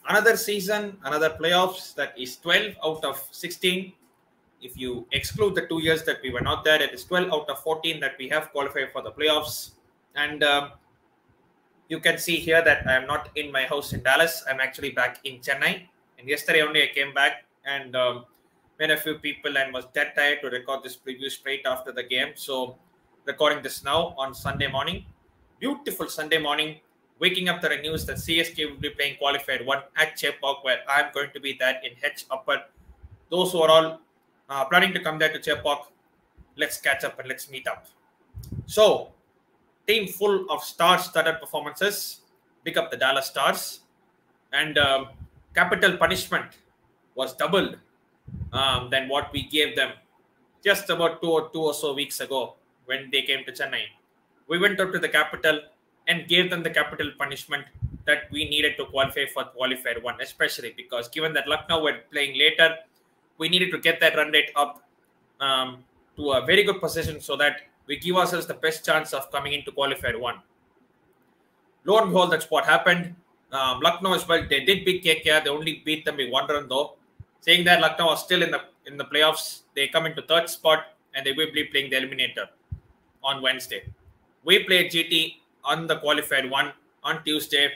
Another season, another playoffs that is 12 out of 16. If you exclude the 2 years that we were not there, it is 12 out of 14 that we have qualified for the playoffs. And you can see here that I am not in my house in Dallas. I'm actually back in Chennai. And yesterday only I came back and met a few people and was dead tired to record this preview straight after the game. So recording this now on Sunday morning. Beautiful Sunday morning. Waking up to the news that CSK will be playing qualified 1 at Chepauk, where I'm going to be there in H Upper. Those who are all planning to come there to Chepauk, let's catch up and let's meet up. So, team full of star-studded performances. Pick up the Dallas Stars. And capital punishment was doubled than what we gave them just about two or so weeks ago when they came to Chennai. We went up to the capital and gave them the capital punishment that we needed to qualify for qualifier 1, especially because given that Lucknow were playing later, we needed to get that run rate up to a very good position so that we give ourselves the best chance of coming into qualifier 1. Lo and behold, that's what happened. Lucknow as well, they did beat KKR. They only beat them by 1 run though. Saying that Lucknow are still in the playoffs, they come into 3rd spot and they will be playing the eliminator on Wednesday. We played GT on the qualified 1 on Tuesday.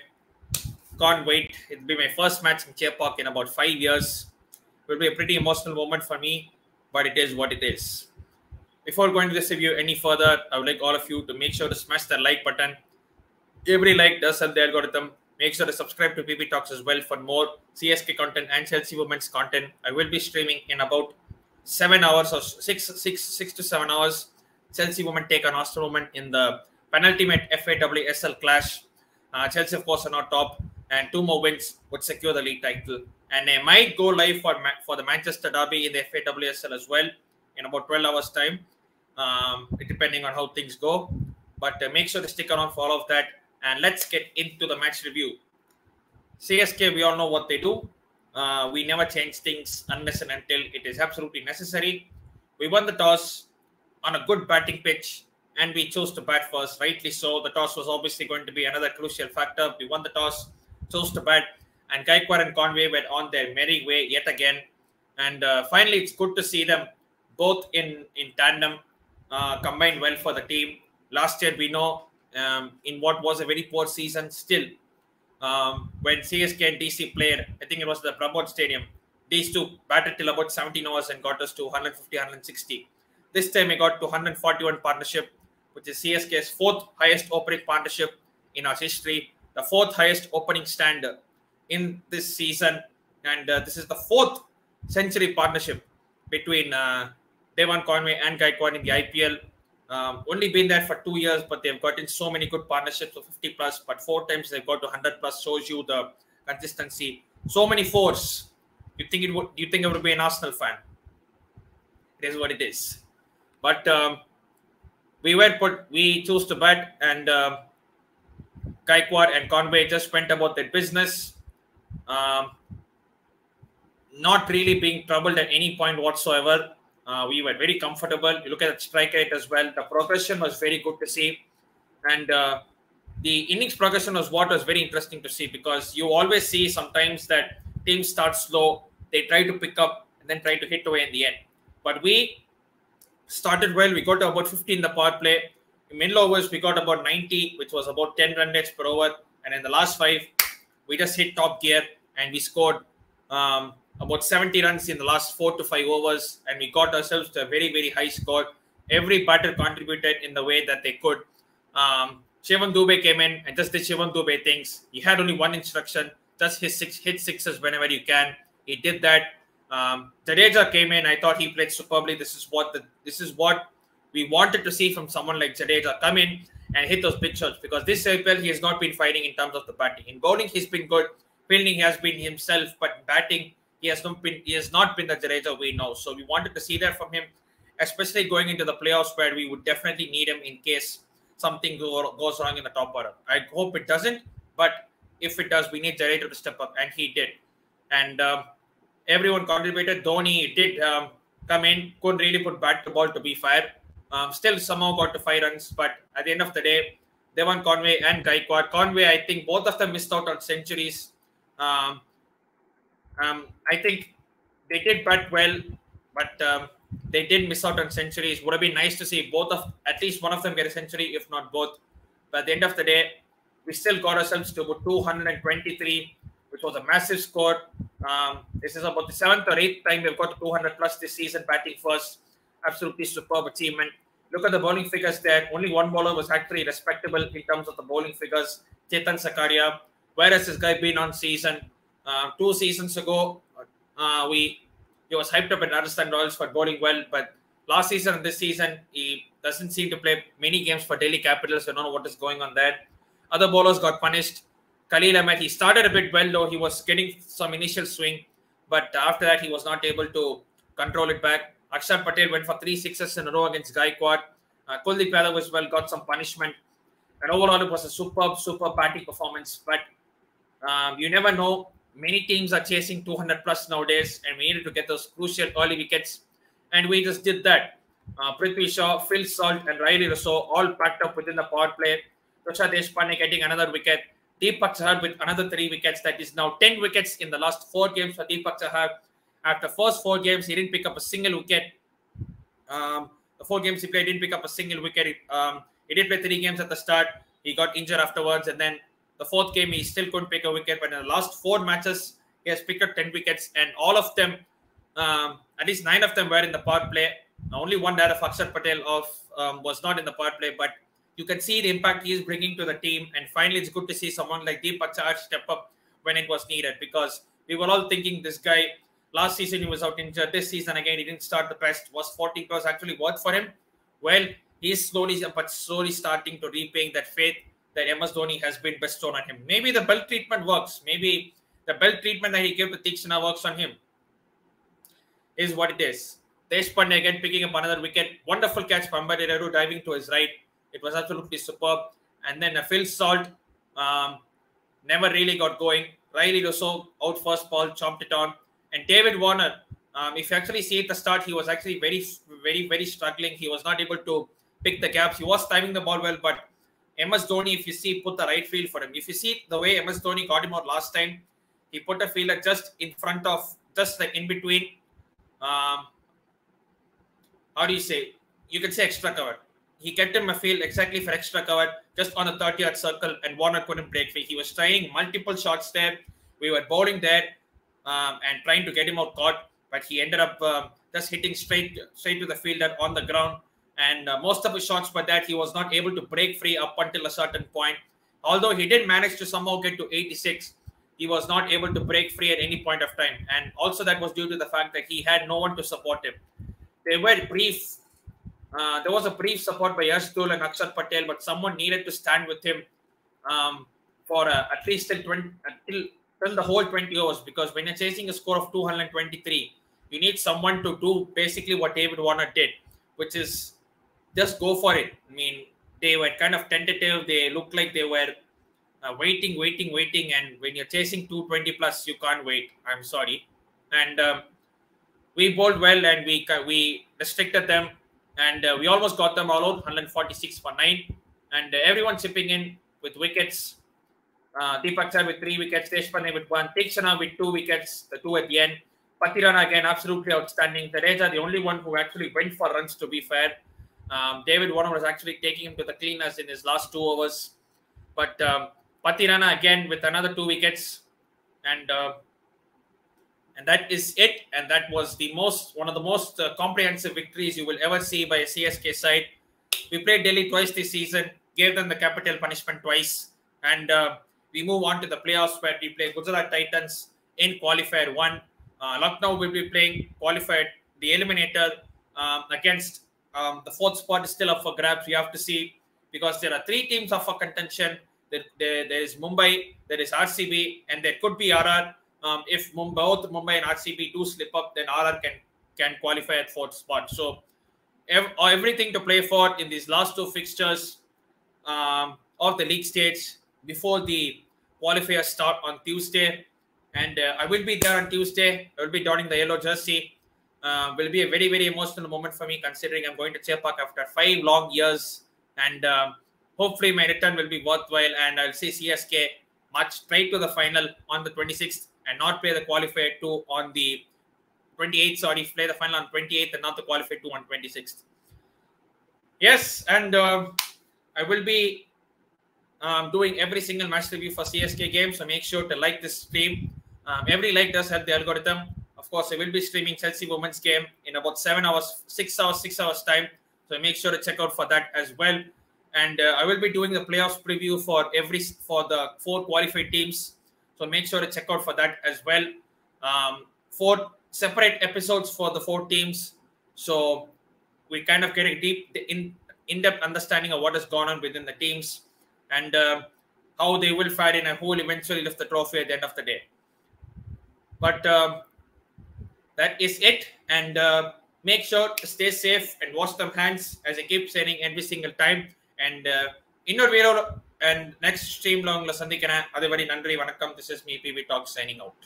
Can't wait. It'll be my first match in Chepauk in about 5 years. It will be a pretty emotional moment for me, but it is what it is. Before going to this review any further, I would like all of you to make sure to smash that like button. Every like does help the algorithm. Make sure to subscribe to PP Talks as well for more CSK content and Chelsea Women's content. I will be streaming in about 7 hours or 6 to 7 hours. Chelsea Women take on Arsenal Women in the penultimate FAWSL clash. Chelsea, of course, are not top, and 2 more wins would secure the league title. And they might go live for the Manchester Derby in the FAWSL as well in about 12 hours' time, depending on how things go. But make sure to stick around for all of that. And let's get into the match review. CSK, we all know what they do. We never change things unless and until it is absolutely necessary. We won the toss on a good batting pitch, and we chose to bat first, rightly so. The toss was obviously going to be another crucial factor. We won the toss, chose to bat, and Gaikwad and Conway were on their merry way yet again. And finally, it's good to see them both in tandem, combined well for the team. Last year, we know, in what was a very poor season, still, when CSK and DC played, I think it was the Prabhat Stadium, these two batted till about 17 hours and got us to 150, 160. This time, we got to 141 partnership, which is CSK's 4th highest opening partnership in our history, the 4th highest opening stand in this season, and this is the 4th century partnership between Devon Conway and Gaikwad in the IPL. Only been there for 2 years, but they've gotten so many good partnerships of 50 plus, but 4 times they've got to 100 plus, shows you the consistency. So many 4s. You think it would be an Arsenal fan? It is what it is. But we chose to bat, and Gaikwad and Conway just went about their business, not really being troubled at any point whatsoever. We were very comfortable. You look at the strike rate as well. The progression was very good to see. And the innings progression was what was very interesting to see, because you always see sometimes that teams start slow. They try to pick up and then try to hit away in the end. But we started well. We got to about 50 in the power play. In middle overs, we got about 90, which was about 10 run rates per over. And in the last 5, we just hit top gear and we scored about 70 runs in the last 4 to 5 overs. And we got ourselves to a very, very high score. Every batter contributed in the way that they could. Shivam Dubey came in and just did Shivam Dubey things. He had only one instruction, just hit sixes whenever you can. He did that. Jadeja came in. I thought he played superbly. This is what we wanted to see from someone like Jadeja. Come in and hit those big shots, because this IPL he has not been fighting in terms of the batting. In bowling, he's been good. Fielding he has been himself, but batting he has not been the Jadeja we know. So we wanted to see that from him, especially going into the playoffs where we would definitely need him in case something goes wrong in the top order. I hope it doesn't, but if it does, we need Jadeja to step up, and he did. And everyone contributed. Dhoni did come in, couldn't really put bat to ball to be fair. Still somehow got to 5 runs, but at the end of the day, Devon Conway and Gaikwad. Conway, I think both of them missed out on centuries. I think they did bat well, but they did miss out on centuries. Would have been nice to see at least one of them get a century, if not both. But at the end of the day, we still got ourselves to about 223, which was a massive score. This is about the 7th or 8th time we've got to 200 plus this season, batting first. Absolutely superb achievement. Look at the bowling figures there. Only one bowler was actually respectable in terms of the bowling figures, Chetan Sakariya. Where has this guy been on season? 2 seasons ago, he was hyped up in Rajasthan Royals for bowling well, but last season and this season, he doesn't seem to play many games for Delhi Capitals. I don't know what is going on there. Other bowlers got punished. Khaleel Ahmed, he started a bit well, though he was getting some initial swing, but after that, he was not able to control it back. Axar Patel went for 3 sixes in a row against Gaikwad. Kuldeep Yadav as well got some punishment. And overall, it was a superb batting performance. But you never know. Many teams are chasing 200 plus nowadays, and we needed to get those crucial early wickets. And we just did that. Prithvi, Phil Salt, and Rossouw all packed up within the power play. Pandey getting another wicket. Deepak Chahar with another 3 wickets. That is now 10 wickets in the last 4 games for Deepak Chahar. After first 4 games, he didn't pick up a single wicket. The 4 games he played, didn't pick up a single wicket. He did play 3 games at the start. He got injured afterwards, and then the 4th game, he still couldn't pick a wicket. But in the last 4 matches, he has picked up 10 wickets, and all of them, at least 9 of them were in the power play. Only one that of Axar Patel was not in the power play, but you can see the impact he is bringing to the team. And finally, it's good to see someone like Deepak Chahar step up when it was needed, because we were all thinking this guy, last season he was out injured. This season again, he didn't start the best. Was 40 plus actually worked for him? Well, he's slowly starting to repaying that faith that MS Dhoni has been bestowed on him. Maybe the belt treatment works. Maybe the belt treatment that he gave to Tikshana works on him. Is what it is. Pandey again picking up another wicket. Wonderful catch from Pandey diving to his right. It was absolutely superb. And then Phil Salt never really got going. Rossouw out first ball, chomped it on. And David Warner, if you actually see at the start, he was actually very struggling. He was not able to pick the gaps. He was timing the ball well, but MS Dhoni, if you see, put the right field for him. If you see the way MS Dhoni got him out last time, he put a fielder just in front of, just like in between, how do you say? You can say extra cover. He kept him a field exactly for extra cover, just on a 30-yard circle, and Warner couldn't break free. He was trying multiple shots there. We were bowling there and trying to get him out caught, but he ended up just hitting straight to the fielder on the ground. And most of his shots were that he was not able to break free up until a certain point. Although he did manage to somehow get to 86, he was not able to break free at any point of time. And also that was due to the fact that he had no one to support him. There was a brief support by Yash, Dhull and Axar Patel, but someone needed to stand with him for at least till the whole 20 overs. Because when you're chasing a score of 223, you need someone to do basically what David Warner did, which is just go for it. I mean, they were kind of tentative. They looked like they were waiting. And when you're chasing 220 plus, you can't wait. I'm sorry. And we bowled well, and we restricted them. And we almost got them all out, 146 for 9. And everyone chipping in with wickets. Deepak Chahar with 3 wickets, Pandey with 1, Tikshana with 2 wickets, the 2 at the end. Patirana again, absolutely outstanding. Jadeja, the only one who actually went for runs, to be fair. David Warner was actually taking him to the cleaners in his last 2 overs. But Patirana again with another 2 wickets. And that is it. And that was one of the most comprehensive victories you will ever see by a CSK side. We played Delhi twice this season, gave them the capital punishment twice. And we move on to the playoffs where we play Gujarat Titans in qualifier 1. Lucknow will be playing qualified, the eliminator against the 4th spot is still up for grabs. We have to see, because there are 3 teams up for contention. There is Mumbai, there is RCB, and there could be RR. If both Mumbai and RCB do slip up, then RR can qualify at 4th spot. So everything to play for in these last 2 fixtures of the league stage before the qualifiers start on Tuesday. And I will be there on Tuesday. I will be donning the yellow jersey. Will be a very emotional moment for me, considering I'm going to Chepak after 5 long years. And hopefully my return will be worthwhile, and I'll see CSK march straight to the final on the 26th and not play the qualifier 2 on the 28th. Sorry, play the final on 28th and not the qualifier 2 on 26th. Yes, and I will be doing every single match review for CSK game, so make sure to like this stream. Every like does help the algorithm. Of course, I will be streaming Chelsea women's game in about 6 hours time. So make sure to check out for that as well. And I will be doing the playoffs preview for the 4 qualified teams. So make sure to check out for that as well. 4 separate episodes for the 4 teams. So we kind of get a deep, in-depth understanding of what has gone on within the teams and how they will fare in and who will eventually lift the trophy at the end of the day. But that is it. And make sure to stay safe and wash them hands, as I keep saying every single time. And இன்னொரு video and next stream long la sandikana aduvadi nandri vanakkam. This is me PV Talk signing out.